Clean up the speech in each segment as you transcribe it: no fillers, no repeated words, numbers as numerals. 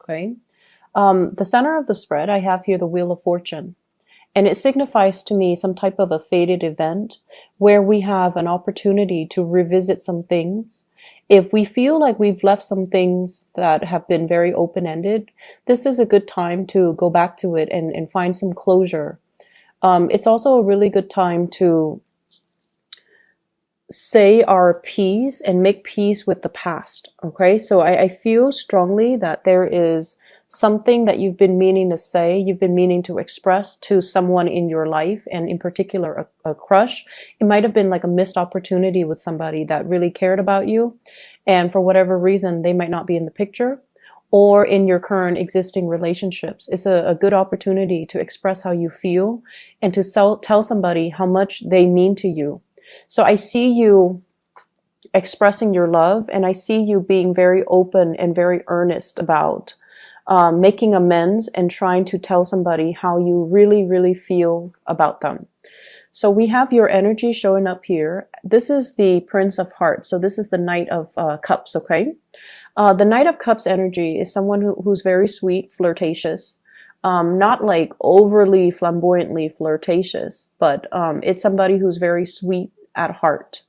okay? The center of the spread, I have here the Wheel of Fortune. And it signifies to me some type of a fated event where we have an opportunity to revisit some things. If we feel like we've left some things that have been very open-ended, this is a good time to go back to it and find some closure. It's also a really good time to say our piece and make peace with the past. Okay, so I feel strongly that there is something that you've been meaning to say, you've been meaning to express to someone in your life, and in particular a crush. It might have been like a missed opportunity with somebody that really cared about you, and for whatever reason they might not be in the picture, or in your current existing relationships. It's a good opportunity to express how you feel and to tell somebody how much they mean to you. So I see you expressing your love, and I see you being very open and very earnest about making amends and trying to tell somebody how you really, really feel about them. So we have your energy showing up here. This is the Prince of Hearts. So this is the Knight of Cups, okay? The Knight of Cups energy is someone who's very sweet, flirtatious, not like overly flamboyantly flirtatious, but it's somebody who's very sweet at heart.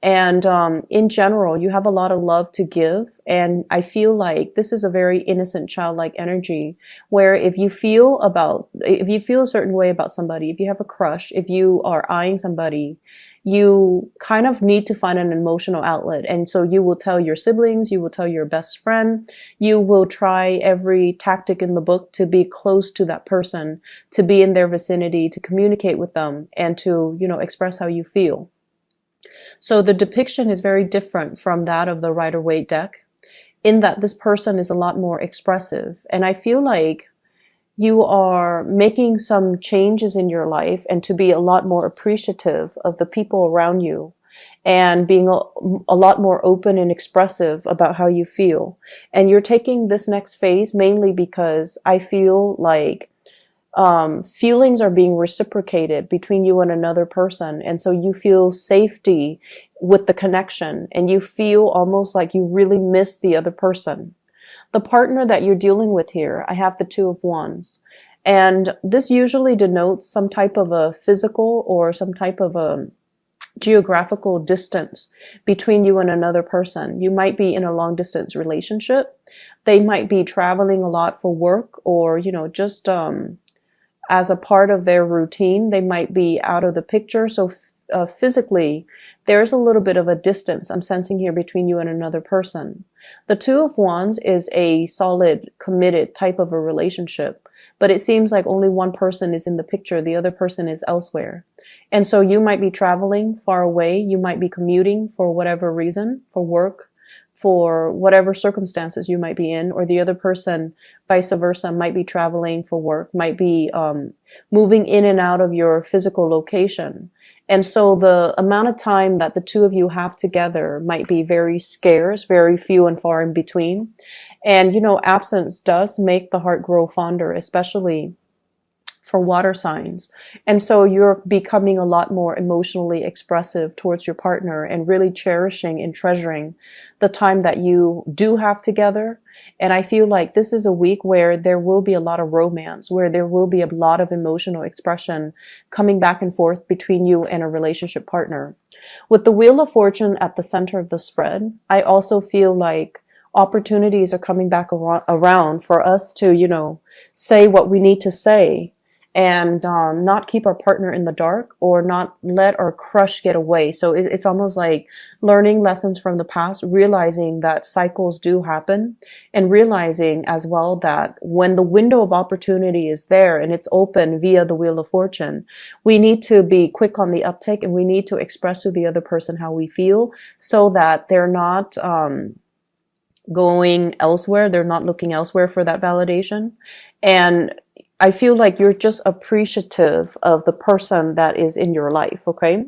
And in general, you have a lot of love to give. And I feel like this is a very innocent, childlike energy where if you feel a certain way about somebody, if you have a crush, if you are eyeing somebody, you kind of need to find an emotional outlet. And so you will tell your siblings, you will tell your best friend, you will try every tactic in the book to be close to that person, to be in their vicinity, to communicate with them, and to, express how you feel. So the depiction is very different from that of the Rider-Waite deck, in that this person is a lot more expressive. And I feel like you are making some changes in your life and to be a lot more appreciative of the people around you and being a lot more open and expressive about how you feel. And you're taking this next phase mainly because I feel like feelings are being reciprocated between you and another person. And so you feel safety with the connection, and you feel almost like you really miss the other person. The partner that you're dealing with here, I have the Two of Wands. And this usually denotes some type of a physical or some type of a geographical distance between you and another person. You might be in a long distance relationship. They might be traveling a lot for work, or, just as a part of their routine, they might be out of the picture. So physically, there's a little bit of a distance I'm sensing here between you and another person. The Two of Wands is a solid, committed type of a relationship, but it seems like only one person is in the picture. The other person is elsewhere. And so you might be traveling far away. You might be commuting for whatever reason, for work, for whatever circumstances you might be in, or the other person, vice versa, might be traveling for work, might be moving in and out of your physical location. And so the amount of time that the two of you have together might be very scarce, very few and far in between. And, absence does make the heart grow fonder, especially for water signs. And so you're becoming a lot more emotionally expressive towards your partner and really cherishing and treasuring the time that you do have together. And I feel like this is a week where there will be a lot of romance, where there will be a lot of emotional expression coming back and forth between you and a relationship partner. With the Wheel of Fortune at the center of the spread, I also feel like opportunities are coming back around for us to, say what we need to say, and not keep our partner in the dark, or not let our crush get away. So it's almost like learning lessons from the past, realizing that cycles do happen, and realizing as well that when the window of opportunity is there and it's open via the Wheel of Fortune, we need to be quick on the uptake, and we need to express to the other person how we feel, so that they're not going elsewhere. They're not looking elsewhere for that validation. And I feel like you're just appreciative of the person that is in your life, okay?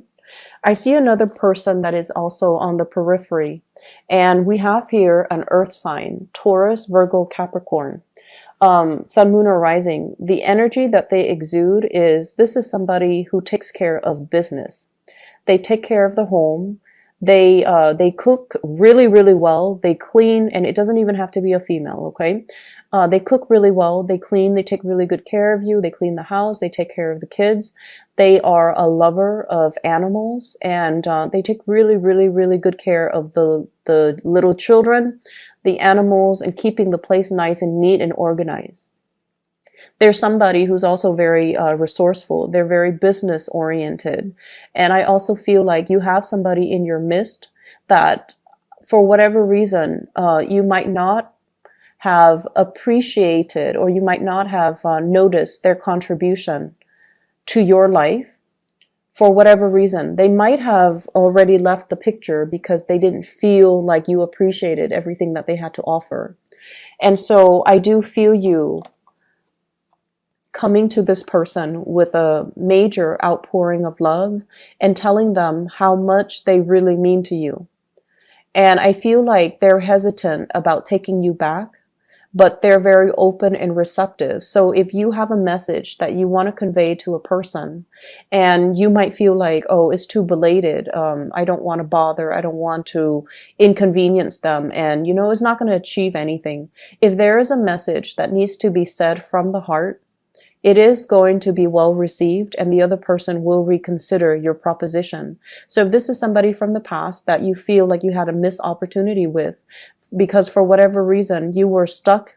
I see another person that is also on the periphery, and we have here an earth sign, Taurus, Virgo, Capricorn, sun, moon, or rising. The energy that they exude this is somebody who takes care of business. They take care of the home. They cook really, really well. They clean, and it doesn't even have to be a female, okay? They cook really well. They clean. They take really good care of you. They clean the house. They take care of the kids. They are a lover of animals, and they take really, really, really good care of the little children, the animals, and keeping the place nice and neat and organized. They're somebody who's also very resourceful. They're very business oriented. And I also feel like you have somebody in your midst that, for whatever reason, you might not have appreciated, or you might not have noticed their contribution to your life. For whatever reason, they might have already left the picture because they didn't feel like you appreciated everything that they had to offer. And so I do feel you coming to this person with a major outpouring of love and telling them how much they really mean to you. And I feel like they're hesitant about taking you back, but they're very open and receptive. So if you have a message that you want to convey to a person, and you might feel like, oh, it's too belated, I don't want to bother, I don't want to inconvenience them, and it's not going to achieve anything. If there is a message that needs to be said from the heart, it is going to be well received, and the other person will reconsider your proposition. So if this is somebody from the past that you feel like you had a missed opportunity with, because for whatever reason you were stuck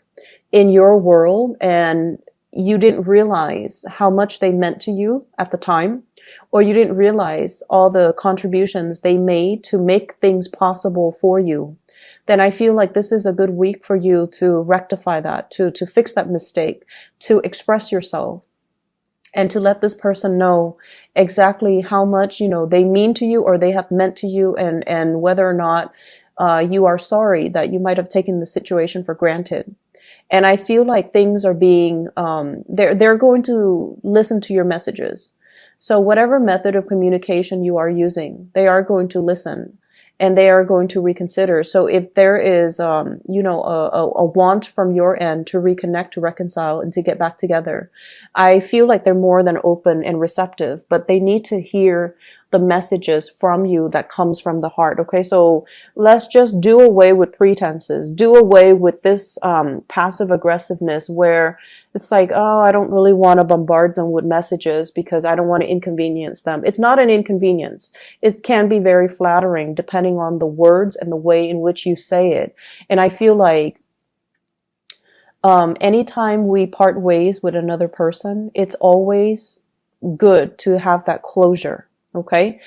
in your world and you didn't realize how much they meant to you at the time, or you didn't realize all the contributions they made to make things possible for you, then I feel like this is a good week for you to rectify that, to fix that mistake, to express yourself, and to let this person know exactly how much, they mean to you, or they have meant to you, and whether or not you are sorry that you might have taken the situation for granted. And I feel like things are being, they're going to listen to your messages. So whatever method of communication you are using, they are going to listen. And they are going to reconsider. So if there is, a want from your end to reconnect, to reconcile, and to get back together, I feel like they're more than open and receptive, but they need to hear the messages from you that comes from the heart. Okay, so let's just do away with pretenses, do away with this passive aggressiveness where it's like, oh, I don't really want to bombard them with messages because I don't want to inconvenience them. It's not an inconvenience. It can be very flattering depending on the words and the way in which you say it. And I feel like anytime we part ways with another person, it's always good to have that closure. Okay.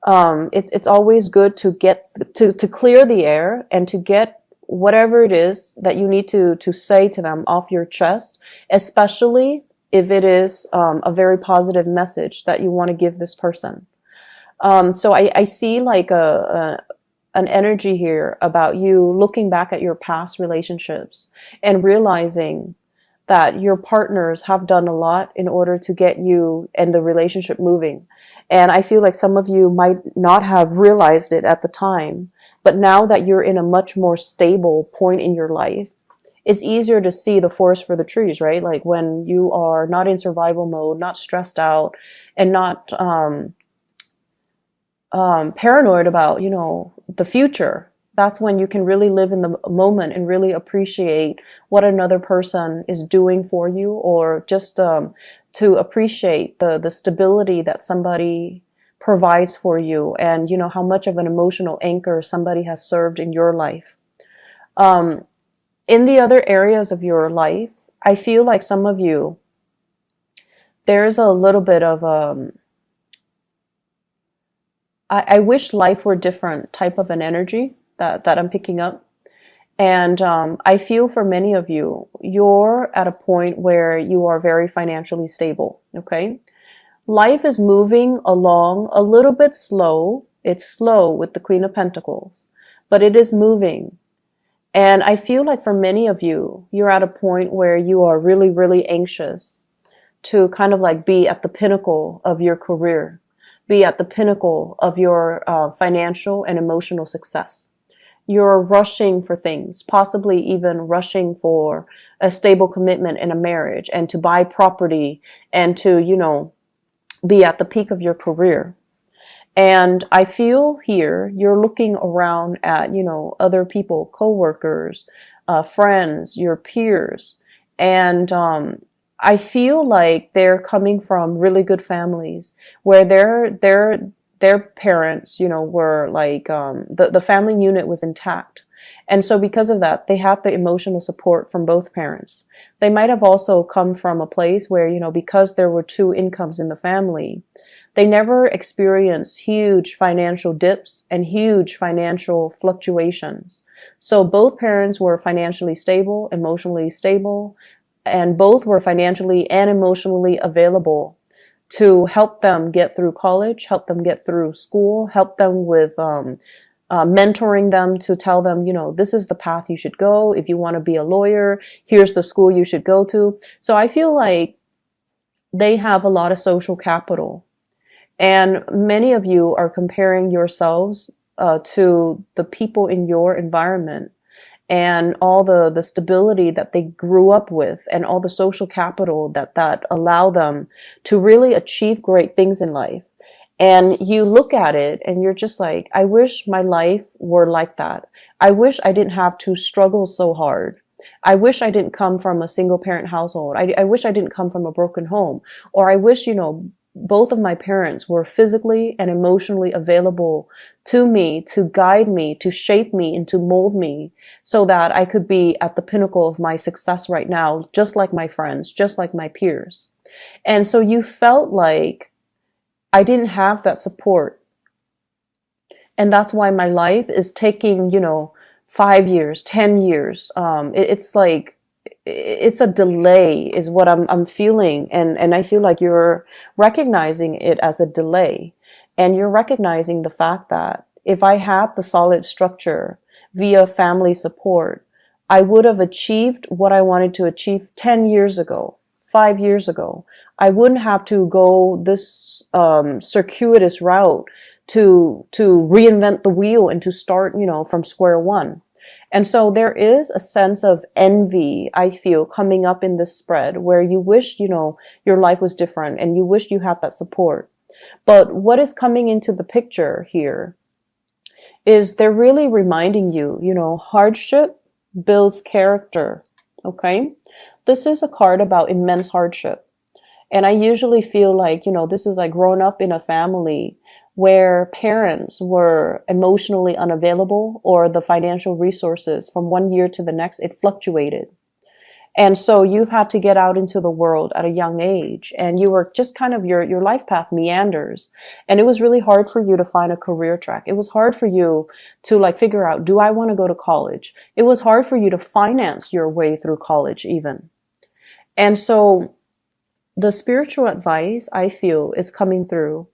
It's always good to get to clear the air and to get whatever it is that you need to say to them off your chest, especially if it is a very positive message that you want to give this person. So I see like an energy here about you looking back at your past relationships and realizing that your partners have done a lot in order to get you and the relationship moving. And I feel like some of you might not have realized it at the time, but now that you're in a much more stable point in your life, it's easier to see the forest for the trees, right? Like when you are not in survival mode, not stressed out, and not paranoid about, the future. That's when you can really live in the moment and really appreciate what another person is doing for you, or just to appreciate the stability that somebody provides for you, and how much of an emotional anchor somebody has served in your life. In the other areas of your life, I feel like some of you, there's a little bit of I wish life were different type of an energy that I'm picking up. And I feel for many of you, you're at a point where you are very financially stable, okay? Life is moving along a little bit slow. It's slow with the Queen of Pentacles, but it is moving. And I feel like for many of you, you're at a point where you are really, really anxious to kind of like be at the pinnacle of your career, be at the pinnacle of your financial and emotional success. You're rushing for things, possibly even rushing for a stable commitment in a marriage, and to buy property, and to, be at the peak of your career. And I feel here you're looking around at, other people, coworkers, friends, your peers, And I feel like they're coming from really good families where their parents, you know, were like the family unit was intact. And so because of that, they had the emotional support from both parents. They might have also come from a place where, you know, because there were two incomes in the family, they never experienced huge financial dips and huge financial fluctuations. So both parents were financially stable, emotionally stable, and both were financially and emotionally available to help them get through college, help them get through school, help them with mentoring them to tell them, you know, this is the path you should go. If you want to be a lawyer, here's the school you should go to. So I feel like they have a lot of social capital. And many of you are comparing yourselves to the people in your environment and all the stability that they grew up with and all the social capital that allow them to really achieve great things in life. And you look at it and you're just like, I wish my life were like that. I wish I didn't have to struggle so hard. I wish I didn't come from a single parent household. I wish I didn't come from a broken home. Or I wish, you know, both of my parents were physically and emotionally available to me, to guide me, to shape me, and to mold me so that I could be at the pinnacle of my success right now, just like my friends, just like my peers. And so you felt like I didn't have that support. And that's why my life is taking, you know, 5 years, 10 years. It's like, it's a delay is what I'm feeling. And I feel like you're recognizing it as a delay. And you're recognizing the fact that if I had the solid structure via family support, I would have achieved what I wanted to achieve 10 years ago, 5 years ago. I wouldn't have to go this circuitous route to reinvent the wheel and to start, you know, from square one. And so there is a sense of envy, I feel, coming up in this spread where you wish, you know, your life was different and you wish you had that support. But what is coming into the picture here is they're really reminding you, you know, hardship builds character. Okay. This is a card about immense hardship. And I usually feel like, you know, this is like growing up in a family where parents were emotionally unavailable or the financial resources from one year to the next, it fluctuated. And so you've had to get out into the world at a young age and you were just kind of your life path meanders. And it was really hard for you to find a career track. It was hard for you to like figure out, do I want to go to college? It was hard for you to finance your way through college even. And so the spiritual advice I feel is coming through.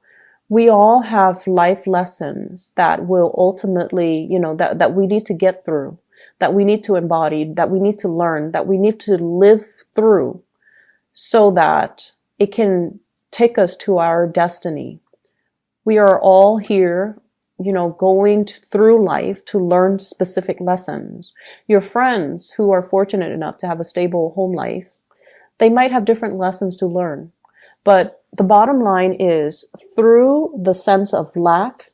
We all have life lessons that will ultimately, you know, that we need to get through, that we need to embody, that we need to learn, that we need to live through so that it can take us to our destiny. We are all here, you know, going through life to learn specific lessons. Your friends who are fortunate enough to have a stable home life, they might have different lessons to learn. But the bottom line is through the sense of lack,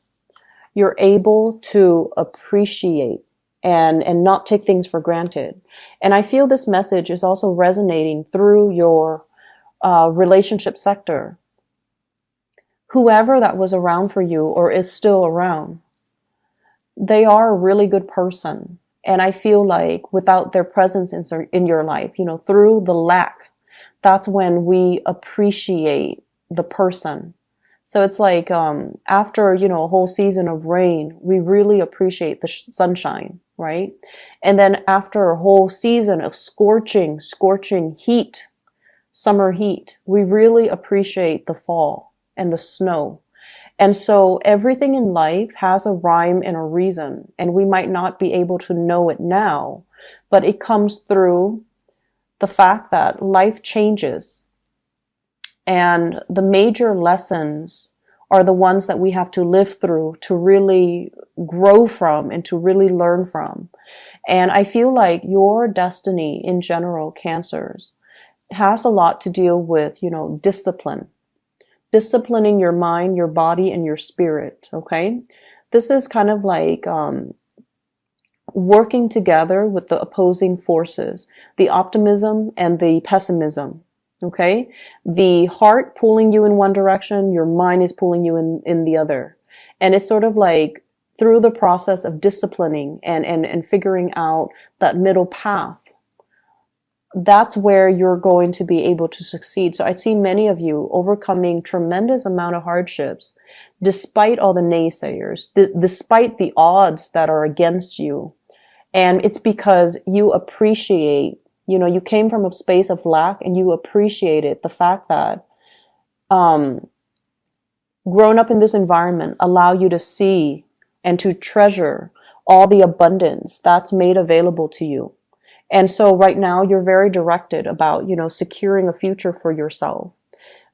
you're able to appreciate and not take things for granted. And I feel this message is also resonating through your relationship sector. Whoever that was around for you or is still around, they are a really good person. And I feel like without their presence in your life, you know, through the lack, that's when we appreciate the person. So it's like after, you know, a whole season of rain, we really appreciate the sunshine, right? And then after a whole season of scorching heat, summer heat, we really appreciate the fall and the snow. And so everything in life has a rhyme and a reason, and we might not be able to know it now, but it comes through the fact that life changes and the major lessons are the ones that we have to live through to really grow from and to really learn from. And I feel like your destiny in general, Cancers, has a lot to deal with, you know, disciplining your mind, your body, and your spirit. Okay. This is kind of like, working together with the opposing forces, the optimism and the pessimism. Okay. The heart pulling you in one direction, your mind is pulling you in the other. And it's sort of like through the process of disciplining and figuring out that middle path, that's where you're going to be able to succeed. So I see many of you overcoming tremendous amount of hardships, despite all the naysayers, despite the odds that are against you. And it's because you appreciate, you came from a space of lack and you appreciated the fact that, grown up in this environment allow you to see and to treasure all the abundance that's made available to you. And so right now you're very directed about, securing a future for yourself.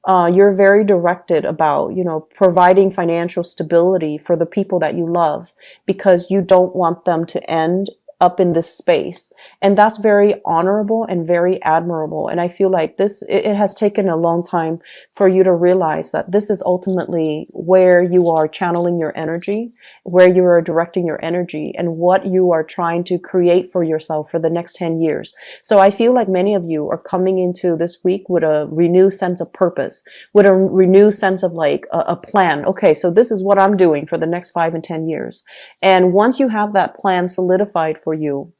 You're very directed about, providing financial stability for the people that you love, because you don't want them to end up in this space. And that's very honorable and very admirable. And I feel like it has taken a long time for you to realize that this is ultimately where you are channeling your energy, where you are directing your energy, and what you are trying to create for yourself for the next 10 years. So I feel like many of you are coming into this week with a renewed sense of purpose, with a renewed sense of like a plan. Okay, so this is what I'm doing for the next 5 and 10 years. And once you have that plan solidified for you,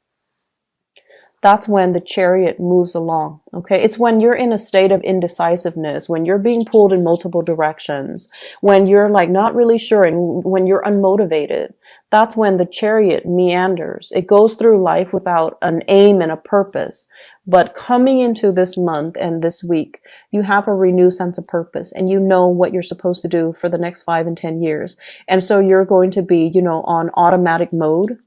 that's when the chariot moves along. Okay. It's when you're in a state of indecisiveness, when you're being pulled in multiple directions, when you're like not really sure, and when you're unmotivated. That's when the chariot meanders. It goes through life without an aim and a purpose. But coming into this month and this week, you have a renewed sense of purpose, and you know what you're supposed to do for the next 5 and 10 years. And so you're going to be, on automatic mode,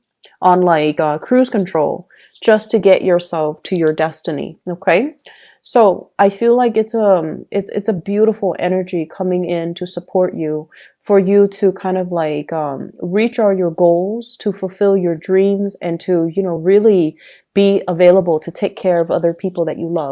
on like cruise control, just to get yourself to your destiny. Okay. So I feel like it's a beautiful energy coming in to support you, for you to kind of like reach all your goals, to fulfill your dreams, and to really be available to take care of other people that you love.